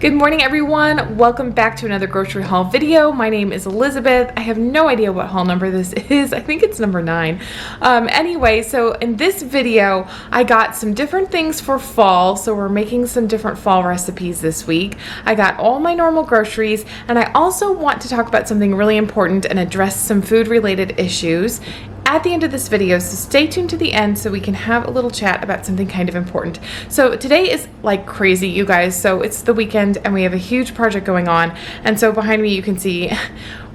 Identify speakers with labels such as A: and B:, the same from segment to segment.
A: Good morning, everyone. Welcome back to another grocery haul video. My name is Elizabeth. I have no idea what haul number this is. I think it's number 9. Anyway, so in this video, I got some different things for fall. So we're making some different fall recipes this week. I got all my normal groceries, and I also want to talk about something really important and address some food-related issues at the end of this video, so stay tuned to the end so we can have a little chat about something kind of important. So today is like crazy, you guys. So it's the weekend and we have a huge project going on, and so behind me you can see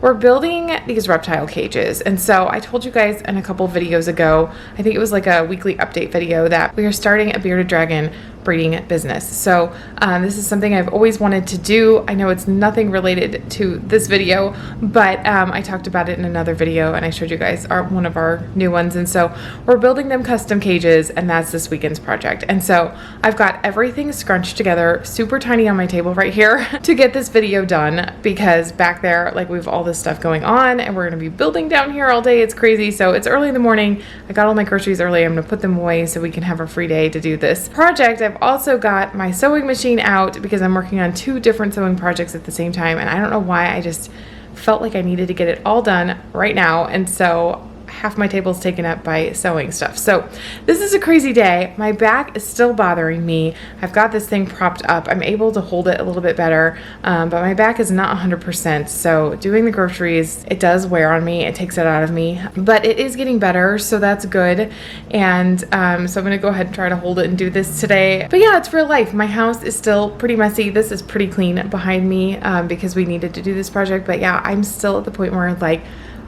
A: we're building these reptile cages. And so I told you guys in a couple videos ago, I think it was like a weekly update video, that we are starting a bearded dragon breeding business. So this is something I've always wanted to do. I know it's nothing related to this video, but I talked about it in another video and I showed you guys one of our new ones. And so we're building them custom cages, and that's this weekend's project. And so I've got everything scrunched together super tiny on my table right here to get this video done, because back there, like, we've all this stuff going on and we're going to be building down here all day. It's crazy. So it's early in the morning. I got all my groceries early. I'm going to put them away so we can have a free day to do this project. I've also got my sewing machine out because I'm working on 2 different sewing projects at the same time, and I don't know why, I just felt like I needed to get it all done right now. And so half my table is taken up by sewing stuff. So this is a crazy day. My back is still bothering me. I've got this thing propped up. I'm able to hold it a little bit better, but my back is not 100%. So doing the groceries, it does wear on me. It takes it out of me, but it is getting better. So that's good. And so I'm going to go ahead and try to hold it and do this today. But yeah, it's real life. My house is still pretty messy. This is pretty clean behind me because we needed to do this project. But yeah, I'm still at the point where, like,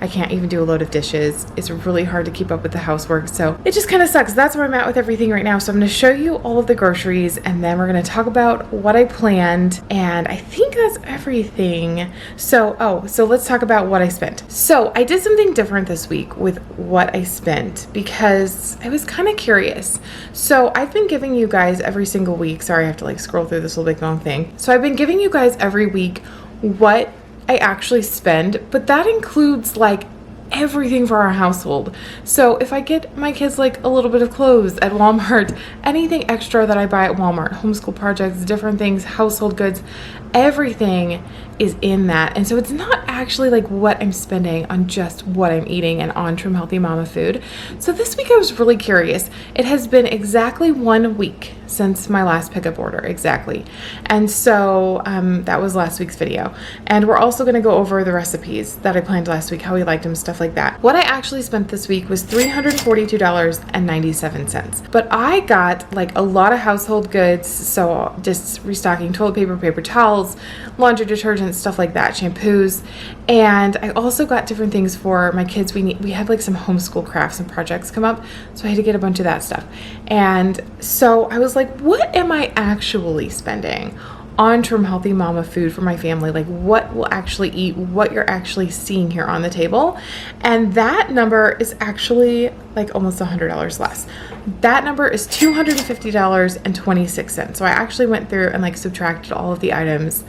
A: I can't even do a load of dishes. It's really hard to keep up with the housework, so it just kind of sucks. That's where I'm at with everything right now. So I'm going to show you all of the groceries, and then we're going to talk about what I planned, and I think that's everything. So let's talk about what I spent. So I did something different this week with what I spent because I was kind of curious. So I've been giving you guys every single week, sorry I have to like scroll through this little big long thing. So I've been giving you guys every week what I actually spend, but that includes like everything for our household. So if I get my kids like a little bit of clothes at Walmart, anything extra that I buy at Walmart, homeschool projects, different things, household goods, everything is in that. And so it's not actually like what I'm spending on just what I'm eating and on Trim Healthy Mama food. So this week I was really curious. It has been exactly 1 week since my last pickup order, exactly. And so that was last week's video. And we're also going to go over the recipes that I planned last week, how we liked them, stuff like that. What I actually spent this week was $342.97. But I got like a lot of household goods, so just restocking toilet paper, paper towels, laundry detergent, stuff like that, shampoos. And I also got different things for my kids. We had like some homeschool crafts and projects come up, so I had to get a bunch of that stuff. And so I was like, what am I actually spending on Trim Healthy Mama food for my family? Like, what we'll actually eat, what you're actually seeing here on the table. And that number is actually like almost $100 less. That number is $250.26. So I actually went through and like subtracted all of the items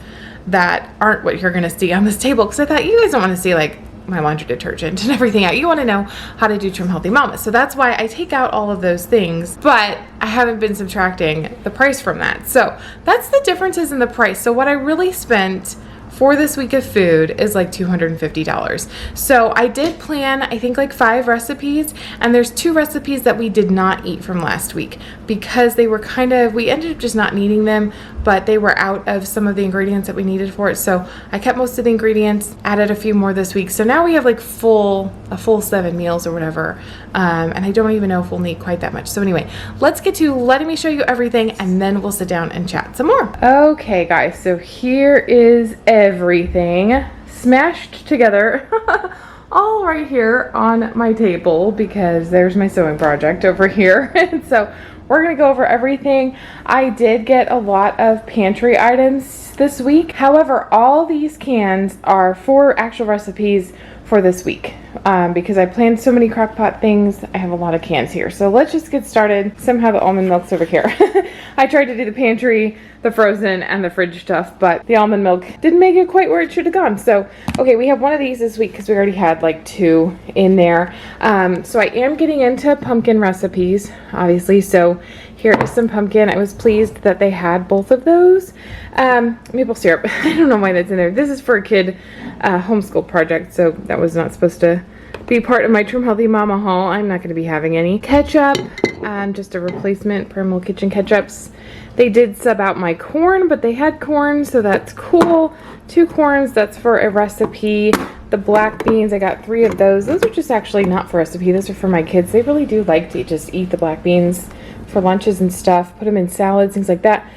A: that aren't what you're going to see on this table, because I thought you guys don't want to see like my laundry detergent and everything out. You want to know how to do Trim Healthy Mama. So that's why I take out all of those things, but I haven't been subtracting the price from that. So that's the differences in the price. So what I really spent for this week of food is like $250. So I did plan, I think, like 5 recipes, and there's 2 recipes that we did not eat from last week because they were we ended up just not needing them, but they were out of some of the ingredients that we needed for it. So I kept most of the ingredients, added a few more this week. So now we have like a full 7 meals or whatever. And I don't even know if we'll need quite that much. So anyway, let's get to letting me show you everything, and then we'll sit down and chat some more. Okay, guys, so here is everything smashed together all right here on my table, because there's my sewing project over here. And so we're gonna go over everything. I did get a lot of pantry items this week. However, all these cans are for actual recipes for this week. Because I planned so many crock pot things, I have a lot of cans here. So let's just get started. Somehow the almond milk's over here. I tried to do the pantry the frozen and the fridge stuff, but the almond milk didn't make it quite where it should have gone. So, okay, we have one of these this week because we already had like 2 in there. So I am getting into pumpkin recipes, obviously. So here is some pumpkin. I was pleased that they had both of those. Maple syrup. I don't know why that's in there. This is for a kid homeschool project, so that was not supposed to be part of my Trim Healthy Mama haul. I'm not going to be having any. Ketchup, just a replacement Primal Kitchen ketchups. They did sub out my corn, but they had corn, so that's cool. 2 corns, that's for a recipe. The black beans, I got 3 of those. Those are just actually not for recipe. Those are for my kids. They really do like to just eat the black beans for lunches and stuff. Put them in salads, things like that.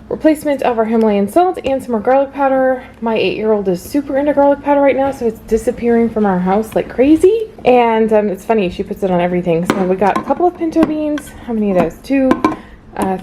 A: Replacement of our Himalayan salt and some more garlic powder. My 8-year-old is super into garlic powder right now, so it's disappearing from our house like crazy. And it's funny, she puts it on everything. So we got a couple of pinto beans. How many of those? 2.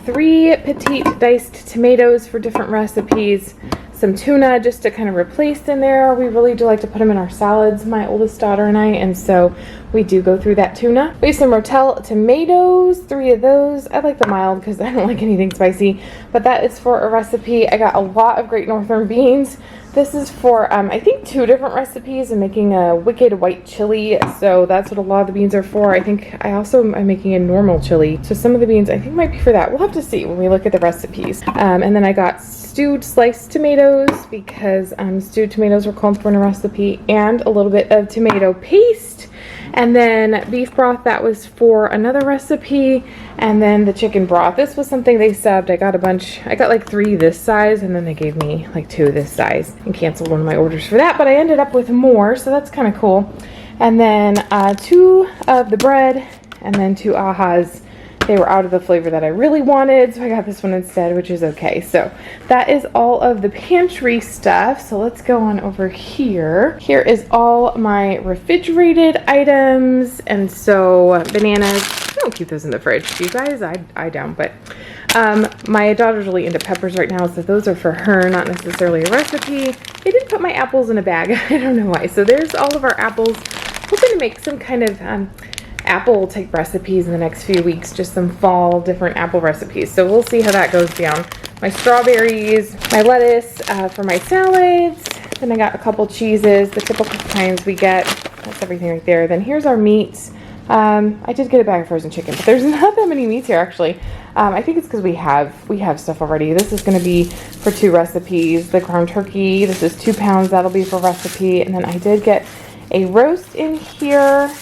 A: 3 petite diced tomatoes for different recipes. Some tuna just to kind of replace in there. We really do like to put them in our salads, my oldest daughter and I, and so we do go through that tuna. We have some Rotel tomatoes, 3 of those. I like the mild because I don't like anything spicy, but that is for a recipe. I got a lot of Great Northern beans. This is for, I think 2 different recipes. I'm making a wicked white chili, so that's what a lot of the beans are for. I think I also am making a normal chili, so some of the beans I think might be for that. We'll have to see when we look at the recipes. And then I got stewed sliced tomatoes because stewed tomatoes were called for in a recipe, and a little bit of tomato paste. And then beef broth, that was for another recipe. And then the chicken broth, this was something they subbed. I got a bunch, I got like 3 this size, and then they gave me like 2 this size and canceled one of my orders for that, but I ended up with more, so that's kind of cool. And then 2 of the bread, and then 2 ahas. They were out of the flavor that I really wanted, so I got this one instead, which is okay. So that is all of the pantry stuff. So let's go on over here. Here is all my refrigerated items. And so bananas, I don't keep those in the fridge, you guys. I don't, but my daughter's really into peppers right now, so those are for her, not necessarily a recipe. They did put my apples in a bag. I don't know why. So there's all of our apples. We're going to make some kind of apple type recipes in the next few weeks, just some fall different apple recipes, so we'll see how that goes down. My strawberries, my lettuce for my salads, then I got a couple cheeses, the typical kinds we get. That's everything right there. Then here's our meats. I did get a bag of frozen chicken, but there's not that many meats here actually. I think it's because we have stuff already. This is going to be for 2 recipes. The ground turkey, this is 2 pounds, that'll be for recipe. And then I did get a roast in here.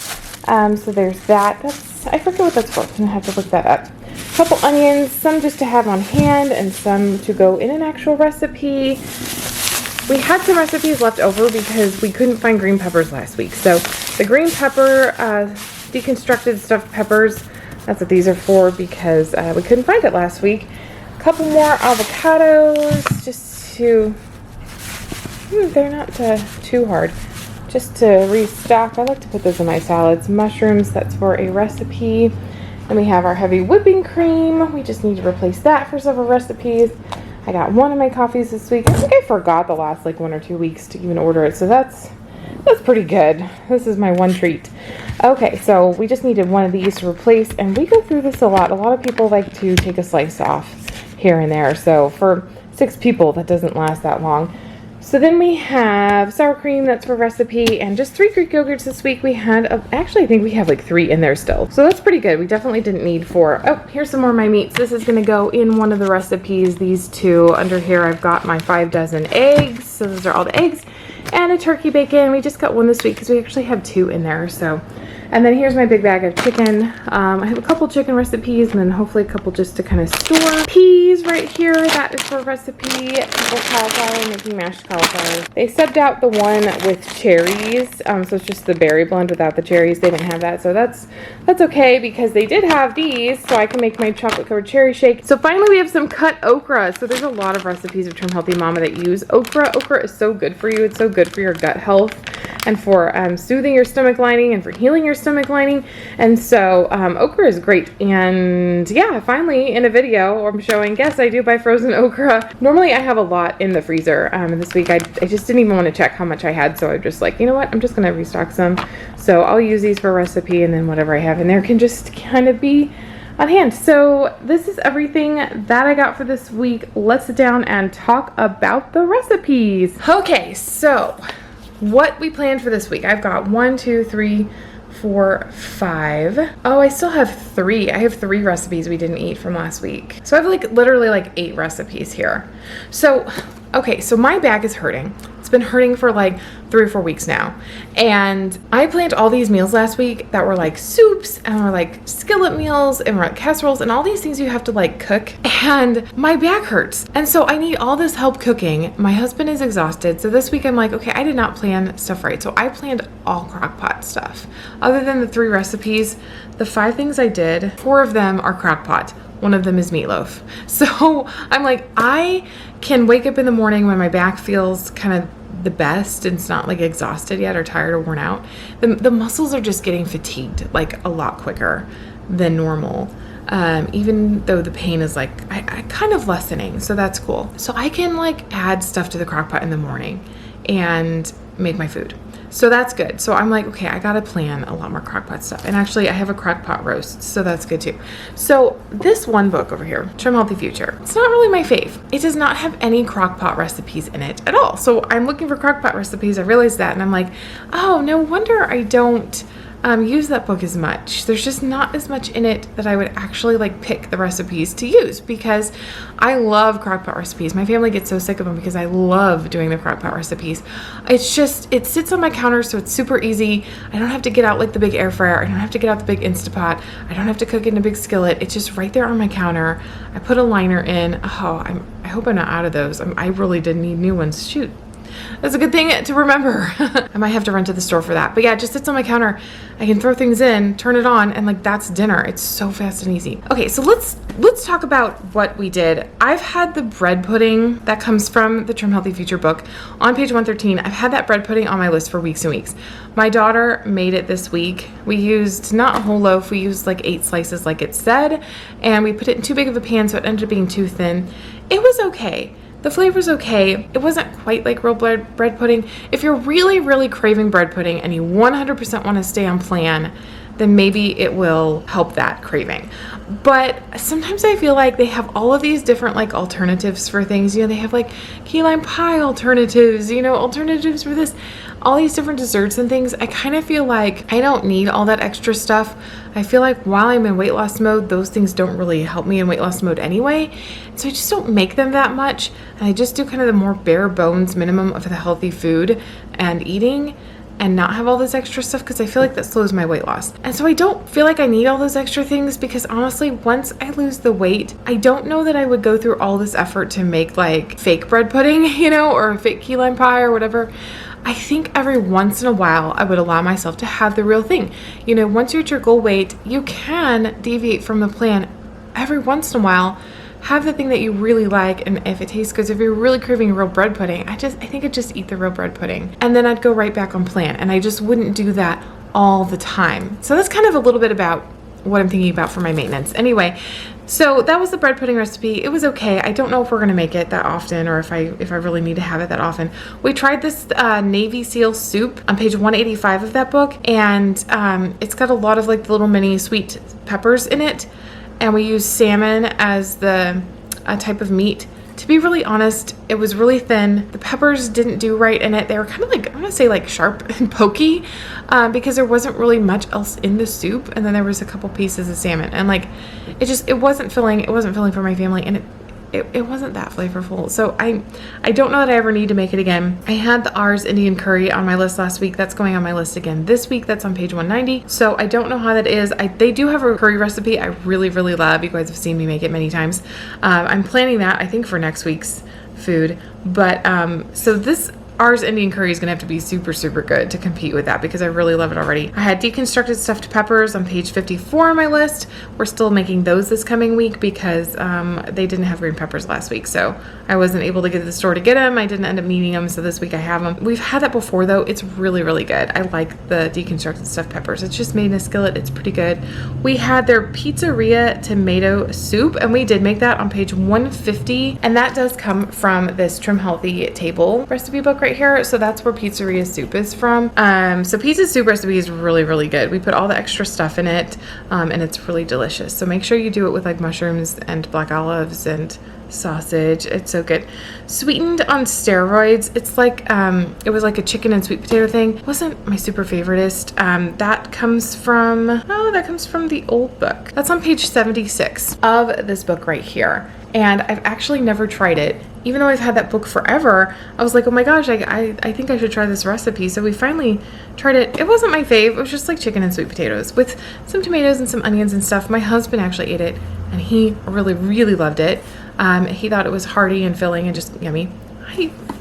A: So there's that. I forget what that's for. I'm gonna have to look that up. A couple onions, some just to have on hand and some to go in an actual recipe. We had some recipes left over because we couldn't find green peppers last week. So the green pepper, deconstructed stuffed peppers, that's what these are for because we couldn't find it last week. A couple more avocados just to, they're not too hard. Just to restock. I like to put those in my salads. Mushrooms, that's for a recipe. Then we have our heavy whipping cream. We just need to replace that for several recipes. I got 1 of my coffees this week. I think I forgot the last like 1 or 2 weeks to even order it, so that's pretty good. This is my one treat. Okay, so we just needed 1 of these to replace, and we go through this a lot. A lot of people like to take a slice off here and there, so for 6 people that doesn't last that long. So then we have sour cream, that's for recipe, and just 3 Greek yogurts this week. We had, actually I think we have like 3 in there still. So that's pretty good. We definitely didn't need 4. Oh, here's some more of my meats. This is gonna go in one of the recipes, these 2. Under here I've got my 5 dozen eggs. So those are all the eggs. And a turkey bacon. We just got 1 this week because we actually have 2 in there, so. And then here's my big bag of chicken. I have a couple chicken recipes and then hopefully a couple just to kind of store. Peas right here, that is for a recipe. Pickled cauliflower, making mashed cauliflower. They subbed out the one with cherries, so it's just the berry blend without the cherries. They didn't have that, so that's okay because they did have these, so I can make my chocolate covered cherry shake. So finally we have some cut okra. So there's a lot of recipes of Trim Healthy Mama that use okra. Okra is so good for you. It's so good for your gut health and for soothing your stomach lining and for healing your stomach lining. And so okra is great. And yeah, finally in a video I'm showing, yes, I do buy frozen okra. Normally I have a lot in the freezer. This week I just didn't even want to check how much I had, so I'm just like, you know what, I'm just gonna restock some. So I'll use these for a recipe, and then whatever I have in there can just kind of be on hand. So this is everything that I got for this week. Let's sit down and talk about the recipes. Okay, so what we planned for this week. I've got 1, 2, 3, 4, 5. Oh, I still have 3. I have 3 recipes we didn't eat from last week. So I have like literally like 8 recipes here. So, okay, so my back is hurting. It's been hurting for like 3 or 4 weeks now. And I planned all these meals last week that were like soups and were like skillet meals and were like casseroles and all these things you have to like cook. And my back hurts. And so I need all this help cooking. My husband is exhausted. So this week I'm like, okay, I did not plan stuff right. So I planned all crock pot stuff. Other than the 3 recipes, the 5 things I did, 4 of them are crock pot. One of them is meatloaf. So I'm like, I can wake up in the morning when my back feels kind of the best and it's not like exhausted yet or tired or worn out. The muscles are just getting fatigued like a lot quicker than normal. Even though the pain is like, I kind of lessening. So that's cool. So I can like add stuff to the crock pot in the morning and make my food. So that's good. So I'm like, okay, I gotta plan a lot more crock pot stuff. And actually I have a crock pot roast, so that's good too. So this one book over here, Trim Healthy Future, it's not really my fave. It does not have any crock pot recipes in it at all. So I'm looking for crock pot recipes. I realized that and I'm like, oh, no wonder I don't use that book as much. There's just not as much in it that I would actually like pick the recipes to use because I love crock pot recipes. My family gets so sick of them because I love doing the crock pot recipes. It's just, it sits on my counter so it's super easy. I don't have to get out like the big air fryer. I don't have to get out the big Instapot. I don't have to cook in a big skillet. It's just right there on my counter. I put a liner in. Oh, I hope I'm not out of those. I really did need new ones. Shoot. That's a good thing to remember. I might have to run to the store for that. But yeah, it just sits on my counter. I can throw things in, turn it on, and like that's dinner. It's so fast and easy. Okay, so let's talk about what we did. I've had the bread pudding that comes from the Trim Healthy Future book on page 113. I've had that bread pudding on my list for weeks and weeks. My daughter made it this week. We used not a whole loaf. We used like 8 slices like it said, and we put it in too big of a pan so it ended up being too thin. It was okay. The flavor's okay. It wasn't quite like real bread pudding. If you're really, really craving bread pudding and you 100% want to stay on plan, then maybe it will help that craving. But sometimes I feel like they have all of these different like alternatives for things. You know, they have like key lime pie alternatives, you know, alternatives for this, all these different desserts and things. I kind of feel like I don't need all that extra stuff. I feel like while I'm in weight loss mode, those things don't really help me in weight loss mode anyway. So I just don't make them that much. And I just do kind of the more bare bones minimum of the healthy food and eating and not have all this extra stuff because I feel like that slows my weight loss. And so I don't feel like I need all those extra things because honestly, once I lose the weight, I don't know that I would go through all this effort to make like fake bread pudding, you know, or fake key lime pie or whatever. I think every once in a while, I would allow myself to have the real thing. You know, once you're at your goal weight, you can deviate from the plan every once in a while. Have the thing that you really like, and if it tastes good, if you're really craving real bread pudding, I think I'd just eat the real bread pudding. And then I'd go right back on plan, and I just wouldn't do that all the time. So that's kind of a little bit about what I'm thinking about for my maintenance. Anyway, so that was the bread pudding recipe. It was okay. I don't know if we're gonna make it that often or if I really need to have it that often. We tried this Navy SEAL soup on page 185 of that book, and it's got a lot of like the little mini sweet peppers in it. And we used salmon as the type of meat. To be really honest, it was really thin. The peppers didn't do right in it. They were kind of like, I'm gonna say like sharp and pokey because there wasn't really much else in the soup. And then there was a couple pieces of salmon and like, it wasn't filling. It wasn't filling for my family and it wasn't that flavorful. So I don't know that I ever need to make it again. I had the R's Indian curry on my list last week. That's going on my list again this week. That's on page 190. So I don't know how that is. They do have a curry recipe I really, really love. You guys have seen me make it many times. I'm planning that, I think, for next week's food. But so this R's Indian curry is going to have to be super, super good to compete with that because I really love it already. I had deconstructed stuffed peppers on page 54 on my list. We're still making those this coming week because they didn't have green peppers last week. So I wasn't able to get to the store to get them. I didn't end up needing them. So this week I have them. We've had that before though. It's really, really good. I like the deconstructed stuffed peppers. It's just made in a skillet. It's pretty good. We had their Pizzeria tomato soup and we did make that on page 150. And that does come from this Trim Healthy table recipe book right here. So that's where Pizzeria soup is from. So pizza soup recipe is really, really good. We put all the extra stuff in it, and it's really delicious. So make sure you do it with like mushrooms and black olives and sausage. It's so good. Sweetened on steroids. It's like it was like a chicken and sweet potato thing. Wasn't my super favoriteest. That comes from the old book. That's on page 76 of this book right here. And I've actually never tried it. Even though I've had that book forever, I was like, oh my gosh, I think I should try this recipe. So we finally tried it. It wasn't my fave. It was just like chicken and sweet potatoes with some tomatoes and some onions and stuff. My husband actually ate it and he really, really loved it. He thought it was hearty and filling and just yummy.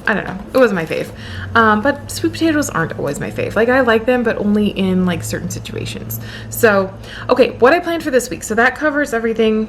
A: I don't know. It wasn't my fave. But sweet potatoes aren't always my fave. Like I like them, but only in like certain situations. So, okay, what I planned for this week. So that covers everything.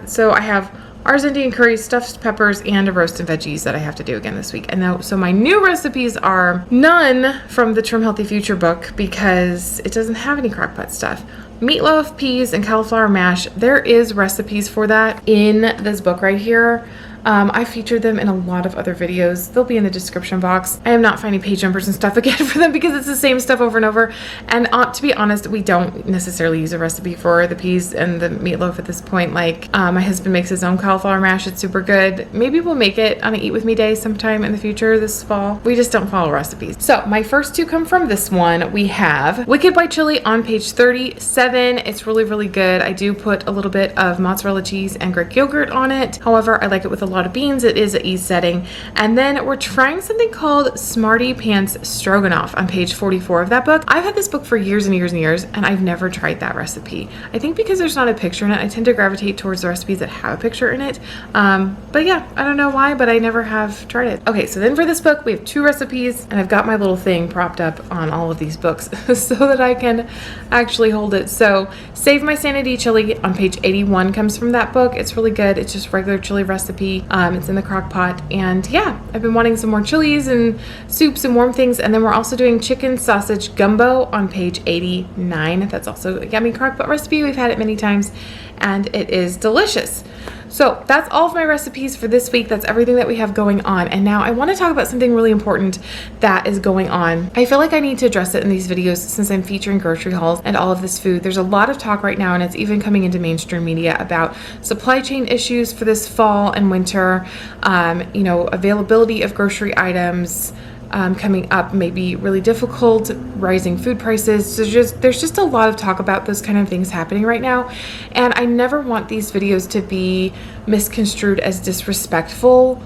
A: So I have ours Indian curry, stuffed peppers, and a roast and veggies that I have to do again this week. And now, so my new recipes are none from the Trim Healthy Future book because it doesn't have any crock pot stuff. Meatloaf, peas, and cauliflower mash. There is recipes for that in this book right here. I featured them in a lot of other videos. They'll be in the description box. I am not finding page numbers and stuff again for them because it's the same stuff over and over. And to be honest, we don't necessarily use a recipe for the peas and the meatloaf at this point. Like my husband makes his own cauliflower mash. It's super good. Maybe we'll make it on an Eat With Me day sometime in the future this fall. We just don't follow recipes. So my first two come from this one. We have Wicked White Chili on page 37. It's really, really good. I do put a little bit of mozzarella cheese and Greek yogurt on it. However, I like it with a lot of beans. It is an ease setting. And then we're trying something called Smarty Pants Stroganoff on page 44 of that book. I've had this book for years and years and years, and I've never tried that recipe. I think because there's not a picture in it, I tend to gravitate towards the recipes that have a picture in it. But yeah, I don't know why, but I never have tried it. Okay, so then for this book, we have two recipes, and I've got my little thing propped up on all of these books so that I can actually hold it. So Save My Sanity chili on page 81 comes from that book. It's really good. It's just regular chili recipe. It's in the crock pot. And yeah, I've been wanting some more chilies and soups and warm things. And then we're also doing chicken sausage gumbo on page 89. That's also a yummy crock pot recipe. We've had it many times and it is delicious. So that's all of my recipes for this week. That's everything that we have going on. And now I want to talk about something really important that is going on. I feel like I need to address it in these videos since I'm featuring grocery hauls and all of this food. There's a lot of talk right now, and it's even coming into mainstream media about supply chain issues for this fall and winter, availability of grocery items, coming up may be really difficult, rising food prices. So there's just a lot of talk about those kind of things happening right now. And I never want these videos to be misconstrued as disrespectful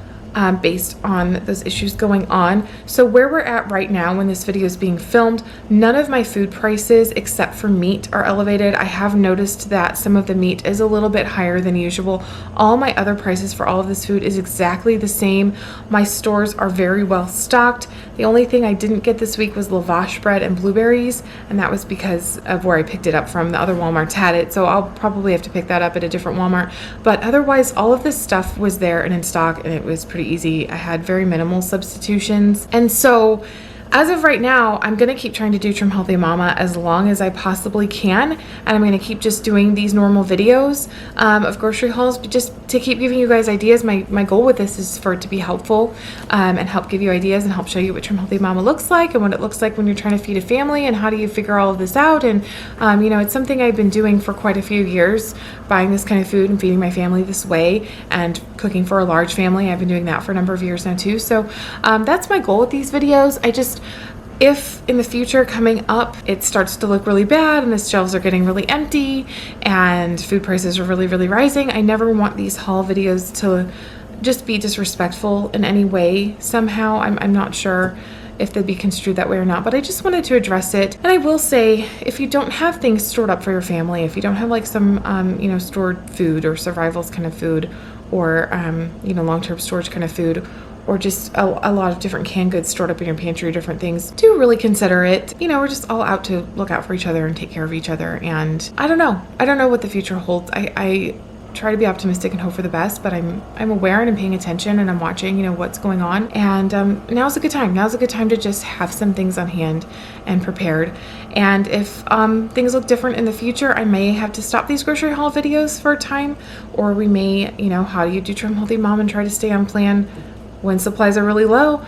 A: based on those issues going on. So where we're at right now when this video is being filmed, none of my food prices except for meat are elevated. I have noticed that some of the meat is a little bit higher than usual. All my other prices for all of this food is exactly the same. My stores are very well stocked. The only thing I didn't get this week was lavash bread and blueberries, and that was because of where I picked it up from. The other Walmarts had it, so I'll probably have to pick that up at a different Walmart. But otherwise, all of this stuff was there and in stock, and it was pretty easy. I had very minimal substitutions. And so as of right now, I'm going to keep trying to do Trim Healthy Mama as long as I possibly can. And I'm going to keep just doing these normal videos of grocery hauls, but just to keep giving you guys ideas. My goal with this is for it to be helpful and help give you ideas and help show you what Trim Healthy Mama looks like and what it looks like when you're trying to feed a family and how do you figure all of this out. And, it's something I've been doing for quite a few years, buying this kind of food and feeding my family this way and cooking for a large family. I've been doing that for a number of years now too. So that's my goal with these videos. If in the future coming up it starts to look really bad and the shelves are getting really empty and food prices are really, really rising, I never want these haul videos to just be disrespectful in any way somehow. I'm not sure if they'd be construed that way or not, but I just wanted to address it. And I will say, if you don't have things stored up for your family, if you don't have like some, stored food or survivals kind of food or, long-term storage kind of food, or just a lot of different canned goods stored up in your pantry, different things, do really consider it. We're just all out to look out for each other and take care of each other. And I don't know what the future holds. I try to be optimistic and hope for the best, but I'm aware and I'm paying attention and I'm watching, what's going on. And now's a good time. Now's a good time to just have some things on hand and prepared. And if things look different in the future, I may have to stop these grocery haul videos for a time, or we may, how do you do Trim Healthy Mom and try to stay on plan when supplies are really low.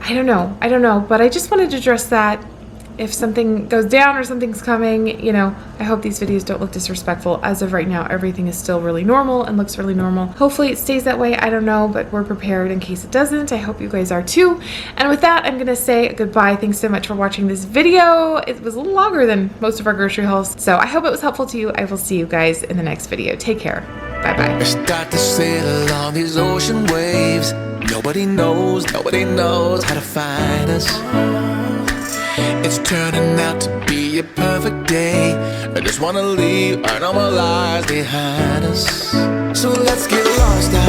A: I don't know, but I just wanted to address that. If something goes down or something's coming, you know, I hope these videos don't look disrespectful. As of right now, everything is still really normal and looks really normal. Hopefully it stays that way. I don't know, but we're prepared in case it doesn't. I hope you guys are too. And with that, I'm gonna say goodbye. Thanks so much for watching this video. It was a little longer than most of our grocery hauls, so I hope it was helpful to you. I will see you guys in the next video. Take care. Bye-bye.
B: Start to sail along these ocean waves. Nobody knows how to find us. It's turning out to be a perfect day. I just wanna leave our normal lives behind us. So let's get lost out